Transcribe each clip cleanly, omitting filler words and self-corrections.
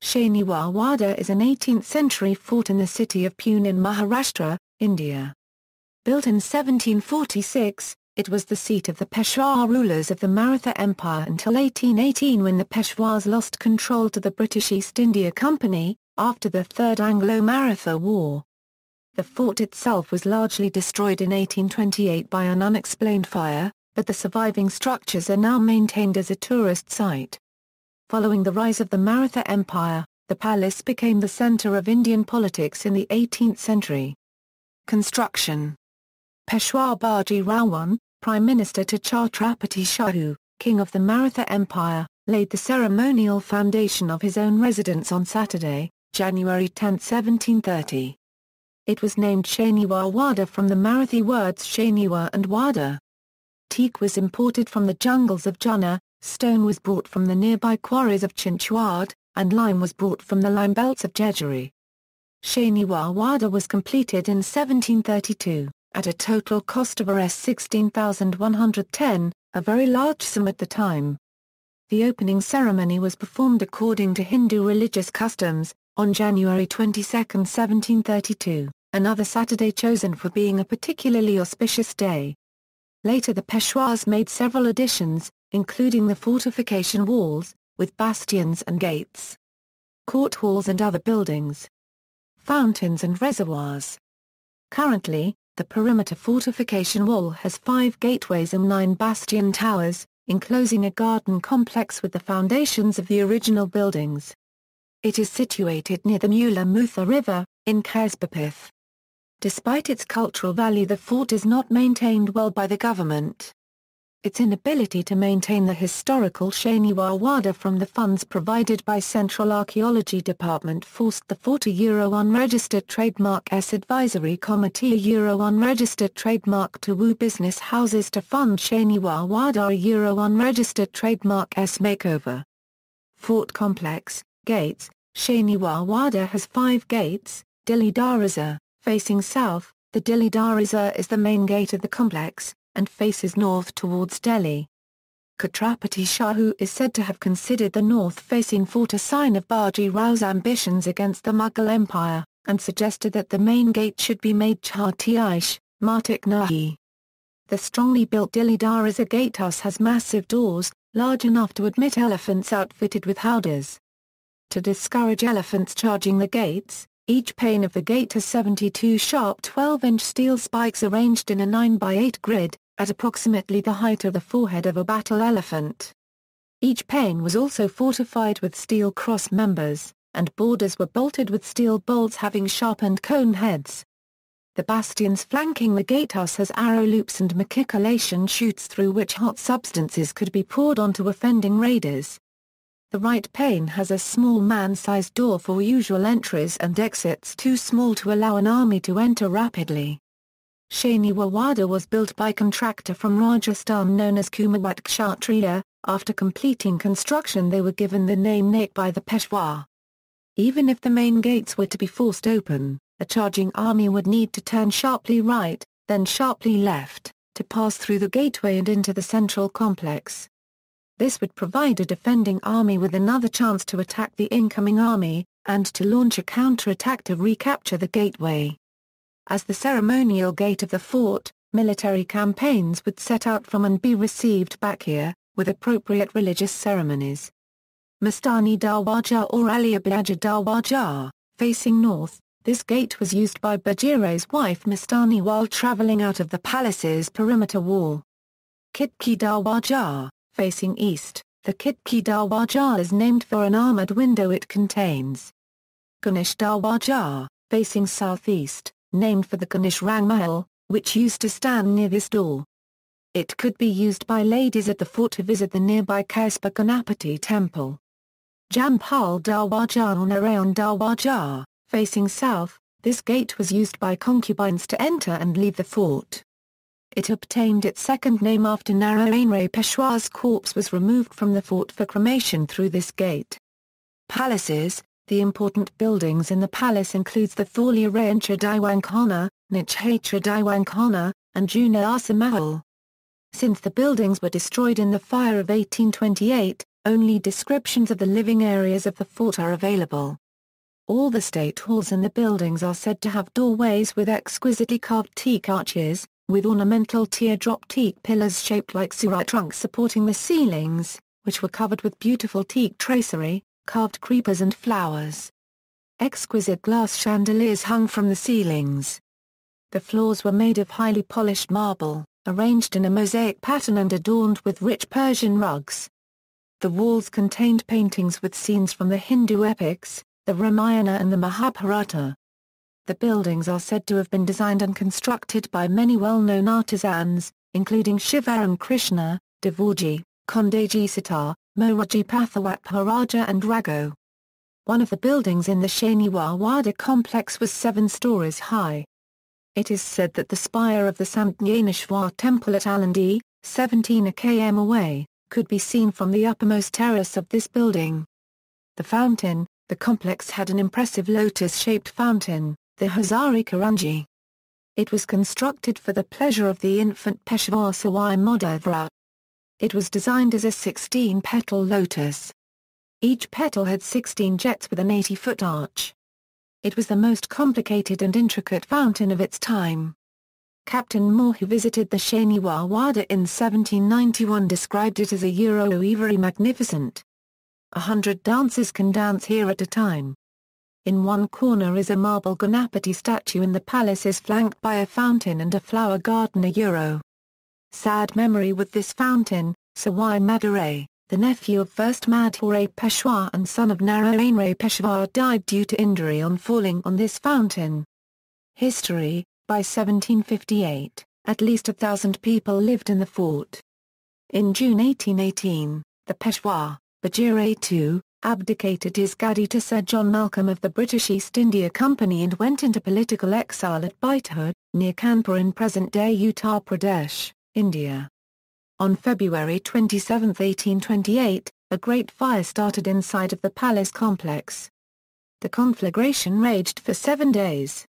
Shaniwar Wada is an 18th-century fort in the city of Pune in Maharashtra, India. Built in 1746, it was the seat of the Peshwa rulers of the Maratha Empire until 1818 when the Peshwas lost control to the British East India Company, after the Third Anglo-Maratha War. The fort itself was largely destroyed in 1828 by an unexplained fire, but the surviving structures are now maintained as a tourist site. Following the rise of the Maratha Empire, the palace became the center of Indian politics in the 18th century. Construction. Peshwa Baji Rao I, Prime Minister to Chhatrapati Shahu, King of the Maratha Empire, laid the ceremonial foundation of his own residence on Saturday, January 10, 1730. It was named Shaniwar Wada from the Marathi words Shaniwar and Wada. Teak was imported from the jungles of Junna, stone was brought from the nearby quarries of Chinchwad, and lime was brought from the lime belts of Jejuri. Shaniwar Wada was completed in 1732, at a total cost of Rs 16,110, a very large sum at the time. The opening ceremony was performed according to Hindu religious customs, on January 22, 1732, another Saturday chosen for being a particularly auspicious day. Later the Peshwas made several additions, including the fortification walls, with bastions and gates, court halls and other buildings, fountains and reservoirs. Currently, the perimeter fortification wall has 5 gateways and 9 bastion towers, enclosing a garden complex with the foundations of the original buildings. It is situated near the Mula-Mutha River, in Kasbapith. Despite its cultural value, the fort is not maintained well by the government. Its inability to maintain the historical Shaniwar Wada from the funds provided by Central Archaeology Department forced the fort a unregistered trademark S Advisory Committee a unregistered trademark to Wu Business Houses to fund Shaniwar Wada a unregistered trademark S makeover. Fort Complex, Gates. Shaniwar Wada has 5 gates. Dilli Daraza, facing south, the Dilli Daraza is the main gate of the complex, and faces north towards Delhi. Chhatrapati Shahu is said to have considered the north-facing fort a sign of Baji Rao's ambitions against the Mughal Empire, and suggested that the main gate should be made Chhatish, Matik Nahi. The strongly built Dilli Daraza gatehouse has massive doors, large enough to admit elephants outfitted with howdahs. To discourage elephants charging the gates, each pane of the gate has 72 sharp 12-inch steel spikes arranged in a 9x8 grid, at approximately the height of the forehead of a battle elephant. Each pane was also fortified with steel cross members, and borders were bolted with steel bolts having sharpened cone heads. The bastions flanking the gatehouse has arrow loops and matriculation chutes through which hot substances could be poured onto offending raiders. The right pane has a small man-sized door for usual entries and exits too small to allow an army to enter rapidly. Shaniwar Wada was built by contractor from Rajasthan known as Kumawat Kshatriya. After completing construction they were given the name Naik by the Peshwa. Even if the main gates were to be forced open, a charging army would need to turn sharply right, then sharply left, to pass through the gateway and into the central complex. This would provide a defending army with another chance to attack the incoming army, and to launch a counter-attack to recapture the gateway. As the ceremonial gate of the fort, military campaigns would set out from and be received back here, with appropriate religious ceremonies. Mastani Darwaja or Ali Abyaja Darwaja, facing north, this gate was used by Bajiraw's wife Mastani while travelling out of the palace's perimeter wall. Khidki Darwaja, facing east, the Khidki Darwaja is named for an armoured window it contains. Ganesh Darwaja, facing southeast, named for the Ganesh Rang Mahal, which used to stand near this door. It could be used by ladies at the fort to visit the nearby Kaspa Ganapati temple. Jampal Darwaja or Narayan Darwaja, facing south, this gate was used by concubines to enter and leave the fort. It obtained its second name after Narayan Rai Peshwa's corpse was removed from the fort for cremation through this gate. Palaces. The important buildings in the palace includes the Thorlia Rayancha Diwankhana, Nichhatra Diwankhana, and Juna Asa Mahal. Since the buildings were destroyed in the fire of 1828, Only descriptions of the living areas of the fort are available. All the state halls in the buildings are said to have doorways with exquisitely carved teak arches, with ornamental teardrop teak pillars shaped like surah trunks supporting the ceilings, which were covered with beautiful teak tracery, carved creepers and flowers. Exquisite glass chandeliers hung from the ceilings. The floors were made of highly polished marble, arranged in a mosaic pattern and adorned with rich Persian rugs. The walls contained paintings with scenes from the Hindu epics, the Ramayana and the Mahabharata. The buildings are said to have been designed and constructed by many well-known artisans, including Shivaram Krishna, Devorji, Kondaji Sitar, Moraji Pathawat and Raghu. One of the buildings in the Shaniwar Wada complex was 7 stories high. It is said that the spire of the Sant Gyaneshwar temple at Alandi, 17 km away, could be seen from the uppermost terrace of this building. The fountain, the complex had an impressive lotus-shaped fountain, the Hazari Karanji. It was constructed for the pleasure of the infant Peshwa Sawai Madhavrat. It was designed as a 16-petal lotus. Each petal had 16 jets with an 80-foot arch. It was the most complicated and intricate fountain of its time. Captain Moore, who visited the Shaniwar Wada in 1791, described it as very magnificent. 100 dancers can dance here at a time. In one corner is a marble Ganapati statue and the palace is flanked by a fountain and a flower garden. Sad memory with this fountain, Sawai Madurai, the nephew of first Madhuri Peshwa and son of Narayanrai Peshwa, died due to injury on falling on this fountain. History: by 1758, at least 1,000 people lived in the fort. In June 1818, the Peshwa, Bajirai II, abdicated his gaddi to Sir John Malcolm of the British East India Company and went into political exile at Baithur, near Kanpur in present-day Uttar Pradesh, India. On February 27, 1828, a great fire started inside of the palace complex. The conflagration raged for 7 days.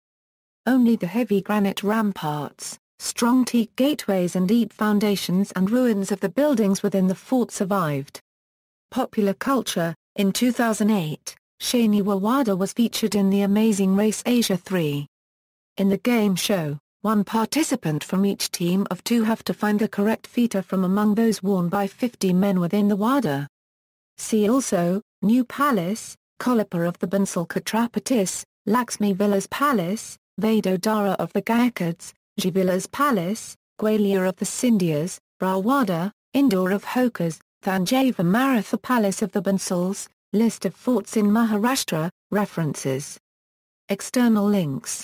Only the heavy granite ramparts, strong teak gateways and deep foundations and ruins of the buildings within the fort survived. Popular culture: in 2008, Shaniwar Wada was featured in The Amazing Race Asia 3. In the game show, one participant from each team of 2 have to find the correct feature from among those worn by 50 men within the Wada. See also, New Palace, Kolhapur of the Bansal Chhatrapatis, Laxmi Vilas Palace, Vadodara of the Gayakuds, Jivilas Palace, Gwalior of the Scindias, Rawada, Indore of Hokers, Thanjavur Maratha Palace of the Bansals. List of forts in Maharashtra. References. External links.